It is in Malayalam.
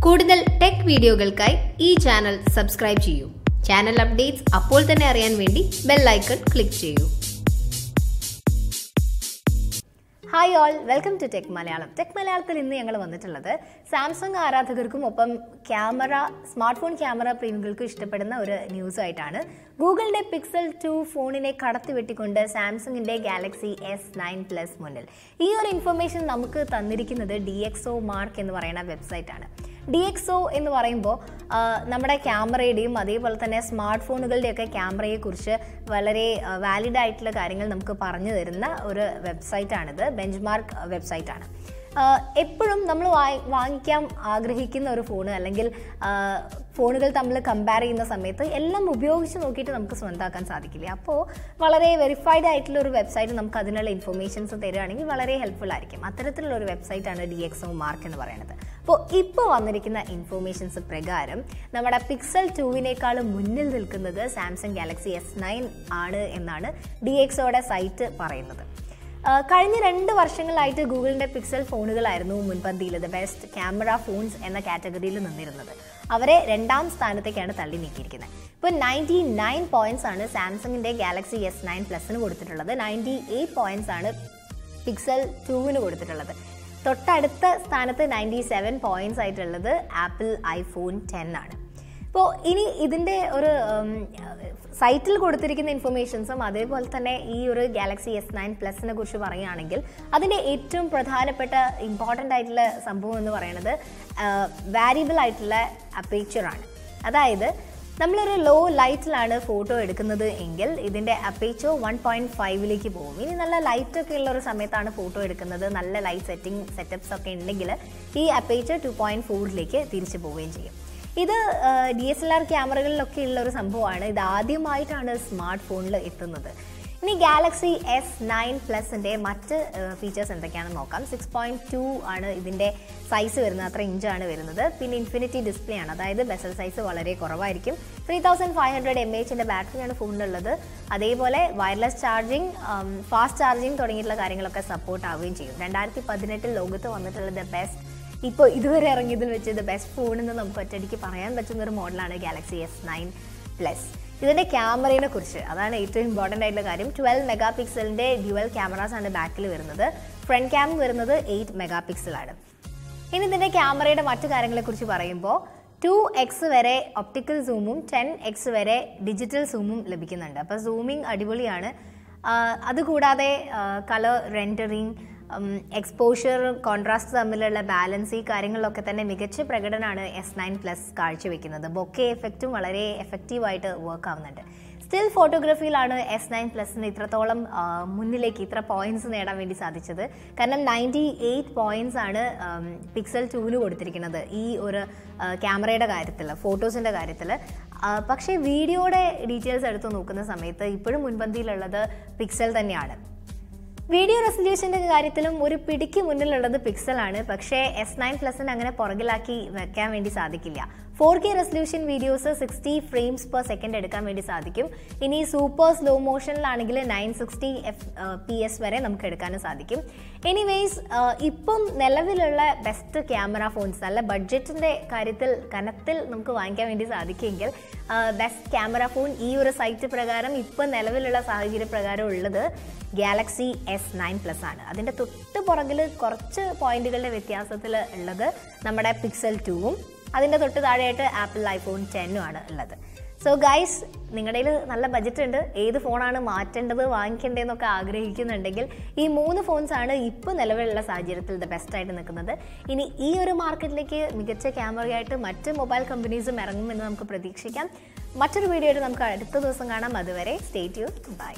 കൂടുതൽ ടെക് വീഡിയോകൾക്കായി ഈ ചാനൽ സബ്സ്ക്രൈബ് ചെയ്യൂ. ചാനൽ അപ്ഡേറ്റ്സ് അപ്പോൾ തന്നെ അറിയാൻ വേണ്ടി ബെൽ ഐക്കൺ ക്ലിക്ക് ചെയ്യൂ. Hi all, welcome to tech Malayalam. Tech മലയാളത്തിൽ ഇന്ന് ഞങ്ങൾ വന്നിട്ടുള്ളത് സാംസങ് ആരാധകർക്കും ഒപ്പം സ്മാർട്ട് ഫോൺ ക്യാമറ പ്രേമികൾക്കും ഇഷ്ടപ്പെടുന്ന ഒരു ന്യൂസ് ആയിട്ടാണ്. ഗൂഗിളിന്റെ പിക്സൽ 2 ഫോണിനെ കടത്തിവെട്ടിക്കൊണ്ട് സാംസങ്ങിന്റെ ഗാലക്സി S9 മുന്നിൽ. ഈ ഒരു ഇൻഫർമേഷൻ നമുക്ക് തന്നിരിക്കുന്നത് DxO മാർക്ക് എന്ന് പറയുന്ന വെബ്സൈറ്റ് ആണ്. DxO എന്ന് പറയുമ്പോൾ നമ്മുടെ ക്യാമറയുടെയും അതേപോലെ തന്നെ സ്മാർട്ട് ഫോണുകളുടെയൊക്കെ ക്യാമറയെക്കുറിച്ച് വളരെ വാലിഡ് ആയിട്ടുള്ള കാര്യങ്ങൾ നമുക്ക് പറഞ്ഞു തരുന്ന ഒരു വെബ്സൈറ്റാണിത്. ബെഞ്ച്മാർക്ക് വെബ്സൈറ്റാണ്. എപ്പോഴും നമ്മൾ വാങ്ങിക്കാൻ ആഗ്രഹിക്കുന്ന ഒരു ഫോൺ അല്ലെങ്കിൽ ഫോണുകൾ തമ്മിൽ കമ്പയർ ചെയ്യുന്ന സമയത്ത് എല്ലാം ഉപയോഗിച്ച് നോക്കിയിട്ട് നമുക്ക് സ്വന്തമാക്കാൻ സാധിക്കില്ല. അപ്പോൾ വളരെ വെരിഫൈഡ് ആയിട്ടുള്ള ഒരു വെബ്സൈറ്റ് നമുക്ക് അതിനുള്ള ഇൻഫർമേഷൻസ് തരികയാണെങ്കിൽ വളരെ ഹെൽപ്ഫുൾ ആയിരിക്കും. അത്തരത്തിലുള്ള ഒരു വെബ്സൈറ്റാണ് DxO മാർക്ക് എന്ന് പറയുന്നത്. ഇപ്പോൾ വന്നിരിക്കുന്ന ഇൻഫർമേഷൻസ് പ്രകാരം നമ്മുടെ പിക്സൽ 2വിനേക്കാളും മുന്നിൽ നിൽക്കുന്നത് സാംസങ് ഗാലക്സി S9 ആണ് എന്നാണ് DxOയുടെ സൈറ്റ് പറയുന്നത്. കഴിഞ്ഞ 2 വർഷങ്ങളായിട്ട് ഗൂഗിളിന്റെ പിക്സൽ ഫോണുകളായിരുന്നു മുൻപന്തിയിൽ ബെസ്റ്റ് ക്യാമറ ഫോൺസ് എന്ന കാറ്റഗറിയിൽ നിന്നിരുന്നത്. അവരെ 2ാം സ്ഥാനത്തേക്കാണ് തള്ളി നീക്കിയിരിക്കുന്നത്. ഇപ്പോൾ 99 പോയിന്റ്സ് ആണ് സാംസങ്ങിന്റെ ഗാലക്സി S9 കൊടുത്തിട്ടുള്ളത്. 98 പോയിന്റ്സ് ആണ് പിക്സൽ 2വിന് കൊടുത്തിട്ടുള്ളത്. തൊട്ടടുത്ത സ്ഥാനത്ത് 97 പോയിന്റ്സ് ആയിട്ടുള്ളത് ആപ്പിൾ ഐഫോൺ 10 ആണ്. ഇപ്പോൾ ഇനി ഇതിൻ്റെ ഒരു സൈറ്റിൽ കൊടുത്തിരിക്കുന്ന ഇൻഫർമേഷൻസും അതേപോലെ തന്നെ ഈ ഒരു ഗാലക്സി S9 കുറിച്ച് പറയുകയാണെങ്കിൽ അതിൻ്റെ ഏറ്റവും പ്രധാനപ്പെട്ട ഇമ്പോർട്ടൻ്റ് ആയിട്ടുള്ള സംഭവം എന്ന് പറയുന്നത് വാരിയബിൾ ആയിട്ടുള്ള അപ്പേച്ചറാണ്. അതായത് നമ്മളൊരു ലോ ലൈറ്റിലാണ് ഫോട്ടോ എടുക്കുന്നത് എങ്കിൽ ഇതിൻ്റെ അപ്പേച്ചർ 1.5 പോകും. ഇനി നല്ല ലൈറ്റൊക്കെ ഉള്ള ഒരു സമയത്താണ് ഫോട്ടോ എടുക്കുന്നത്, നല്ല ലൈറ്റ് സെറ്റപ്സ് ഒക്കെ ഉണ്ടെങ്കിൽ ഈ അപ്പേച്ചർ 2.4 തിരിച്ചു പോവുകയും ചെയ്യും. ഇത് DSLR ക്യാമറകളിലൊക്കെ ഉള്ള ഒരു സംഭവമാണ്. ഇത് ആദ്യമായിട്ടാണ് സ്മാർട്ട് ഫോണിൽ എത്തുന്നത്. ഇനി ഗാലക്സി S9 മറ്റ് ഫീച്ചേഴ്സ് എന്തൊക്കെയാണെന്ന് നോക്കാം. 6.2 ആണ് ഇതിൻ്റെ സൈസ് വരുന്നത്, അത്ര ഇഞ്ചാണ് വരുന്നത്. പിന്നെ ഇൻഫിനിറ്റി ഡിസ്പ്ലേ ആണ്, അതായത് ബെസൽ സൈസ് വളരെ കുറവായിരിക്കും. 3500 mAh ബാറ്ററിയാണ് ഫോണിലുള്ളത്. അതേപോലെ വയർലെസ് ചാർജിങ്, ഫാസ്റ്റ് ചാർജിങ് തുടങ്ങിയിട്ടുള്ള കാര്യങ്ങളൊക്കെ സപ്പോർട്ട് ആവുകയും ചെയ്യും. 2018 ലോകത്ത് വന്നിട്ടുള്ള ഇപ്പോൾ ഇതുവരെ ഇറങ്ങിയതിൽ വെച്ച് ബെസ്റ്റ് ഫോൺ എന്ന് നമുക്ക് ഒറ്റയടിക്ക് പറയാൻ പറ്റുന്ന ഒരു മോഡലാണ് ഗാലക്സി S9 ഇതിൻ്റെ ക്യാമറയെ കുറിച്ച് അതാണ് ഏറ്റവും ഇമ്പോർട്ടൻ്റ് ആയിട്ടുള്ള കാര്യം. 12 മെഗാ പിക്സലിൻ്റെ ഡ്യുവൽ ക്യാമറാസ് ആണ് ബാക്കിൽ വരുന്നത്. ഫ്രണ്ട് ക്യാം വരുന്നത് 8 മെഗാ പിക്സലാണ്. ഇനി ഇതിൻ്റെ ക്യാമറയുടെ മറ്റു കാര്യങ്ങളെക്കുറിച്ച് പറയുമ്പോൾ 2x വരെ ഒപ്റ്റിക്കൽ സൂമും 10x വരെ ഡിജിറ്റൽ സൂമും ലഭിക്കുന്നുണ്ട്. അപ്പോൾ സൂമിങ് അടിപൊളിയാണ്. അതുകൂടാതെ കളർ റെൻഡറിങ്, എക്സ്പോഷർ, കോൺട്രാസ്റ്റ് തമ്മിലുള്ള ബാലൻസ്, ഈ കാര്യങ്ങളിലൊക്കെ തന്നെ മികച്ച പ്രകടനമാണ് S9 കാഴ്ചവെക്കുന്നത്. ബൊക്കെ എഫക്റ്റും വളരെ എഫക്റ്റീവായിട്ട് വർക്ക് ആവുന്നുണ്ട്. സ്റ്റിൽ ഫോട്ടോഗ്രാഫിയിലാണ് S9 ഇത്രത്തോളം മുന്നിലേക്ക് ഇത്ര പോയിന്റ്സ് നേടാൻ വേണ്ടി സാധിച്ചത്. കാരണം 98 പോയിന്റ്സ് ആണ് പിക്സൽ 2വിന് കൊടുത്തിരിക്കുന്നത് ഈ ഒരു ക്യാമറയുടെ കാര്യത്തിൽ, ഫോട്ടോസിൻ്റെ കാര്യത്തിൽ. പക്ഷേ വീഡിയോയുടെ ഡീറ്റെയിൽസ് എടുത്ത് നോക്കുന്ന സമയത്ത് ഇപ്പോഴും മുൻപന്തിയിലുള്ളത് പിക്സൽ തന്നെയാണ്. വീഡിയോ റെസൊല്യൂഷൻ്റെ കാര്യത്തിലും ഒരു പിടിക്ക് മുന്നിലുള്ളത് പിക്സലാണ്. പക്ഷേ S9 അങ്ങനെ പുറകിലാക്കി വെക്കാൻ വേണ്ടി സാധിക്കില്ല. 4K resolution videos 60 frames per second എടുക്കാൻ വേണ്ടി സാധിക്കും. ഇനി സൂപ്പർ സ്ലോ മോഷനിലാണെങ്കിൽ 960 FPS വരെ നമുക്ക് എടുക്കാനും സാധിക്കും. എനിവേയ്സ്, ഇപ്പം നിലവിലുള്ള ബെസ്റ്റ് ക്യാമറ ഫോൺസ് നല്ല ബഡ്ജറ്റിൻ്റെ കനത്തിൽ നമുക്ക് വാങ്ങിക്കാൻ വേണ്ടി സാധിക്കുമെങ്കിൽ ബെസ്റ്റ് ക്യാമറ ഫോൺ ഈ ഒരു സൈറ്റ് പ്രകാരം ഇപ്പം നിലവിലുള്ള സാഹചര്യ പ്രകാരം ഉള്ളത് ഗാലക്സി S9 ആണ്. അതിൻ്റെ തൊട്ട് പുറകിൽ കുറച്ച് പോയിന്റുകളുടെ വ്യത്യാസത്തിൽ ഉള്ളത് നമ്മുടെ പിക്സൽ 2ഉം അതിൻ്റെ തൊട്ട് താഴെയായിട്ട് ആപ്പിൾ ഐഫോൺ 10 ആണ് ഉള്ളത്. സോ ഗൈസ്, നിങ്ങളുടെ കയ്യിൽ നല്ല ബഡ്ജറ്റ് ഉണ്ട്, ഏത് ഫോണാണ് മാറ്റേണ്ടത് വാങ്ങിക്കേണ്ടതെന്നൊക്കെ ആഗ്രഹിക്കുന്നുണ്ടെങ്കിൽ ഈ 3 ഫോൺസാണ് ഇപ്പോൾ നിലവിലുള്ള സാഹചര്യത്തിൽ ബെസ്റ്റായിട്ട് നിൽക്കുന്നത്. ഇനി ഈ ഒരു മാർക്കറ്റിലേക്ക് മികച്ച ക്യാമറയായിട്ട് മറ്റ് മൊബൈൽ കമ്പനീസും ഇറങ്ങുമെന്ന് നമുക്ക് പ്രതീക്ഷിക്കാം. മറ്റൊരു വീഡിയോ ആയിട്ട് നമുക്ക് അടുത്ത ദിവസം കാണാം. അതുവരെ സ്റ്റേ ട്യൂൺഡ്, ബൈ.